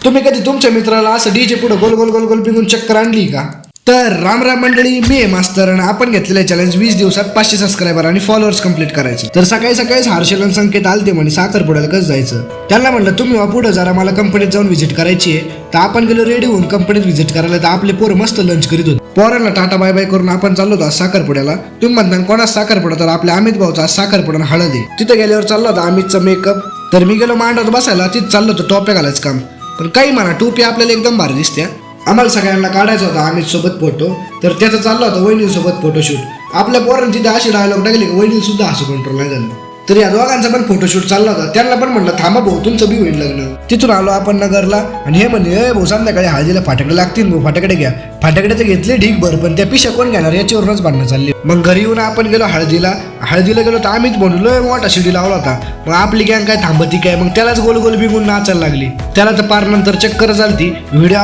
तुम्ही कधी तुमच्या मित्राला असं डीजे पुढे गोल गोल गोल गोल पिंगून चक्कर आणली का? तर राम राम मंडळी, मी आहे मास्तर आणि आपण घेतलेलं चॅलेंज 20 दिवसात 500 सबस्क्रायबर आणि फॉलोअर्स कंप्लीट करायचं. तर सकाळी सकाळीच हर्षल आणि संकेत आलते म्हणे साखरपुड्याला कसं जायचं. त्यांना म्हणलं तुम्ही पुढे जरा मला कंपनीत जाऊन व्हिजिट करायची आहे. तर आपण गेलो रेडी होऊन कंपनीत व्हिजिट करायला. तर आपले पोरं मस्त लंच करीत होते. पोरांना टाटा बाय बाय करून आपण चाललो होतो साखरपुड्याला. तुम्ही म्हणता कोणाच साखरपुडा? तर आपल्या अमित भाऊचा साखरपुडा हळद आहे. तिथे गेल्यावर चाललो होता अमितचा मेकअप. तर मी गेलो मांडवत बसायला. तिथं चाललो होतो टोप्या घालायचं काम. पण काही म्हणा टोपी आपल्याला एकदम भारी दिसत्या. आम्हाला सगळ्यांना काढायचा होता अमित सोबत फोटो. तर त्याचा चालला होता वहिनी सोबत फोटोशूट. आपल्या पोरांची तिथे अशी डायलॉग टाकली की वहिनी सुद्धा हसू कंट्रोल नाही झालं. तर या दोघांचा पण फोटोशूट चालला होता. त्यांना पण म्हणलं थांबा भाऊ तुमचं बी होईल लग्न. तिथून आलो आपण नगरला आणि हे म्हणले भाऊ संध्याकाळी हळदीला फाटाकडे लागतील भाऊ, फाटाकडे घ्या. फाटाकडे तर घेतले ठीक बरं, पण त्या पिशा कोण घेणार याच्यावरूनच भांडणं चालली. मग घरी येऊन आपण गेलो हळदीला गेलो तर आम्हीच म्हणलो मोठा शिडी लावला होता. मग आपली गँग काय थांबती काय, मग त्यालाच गोल गोल बिगून नाचायला लागली. त्याला तर पार नंतर चक्कर झालती. व्हिडिओ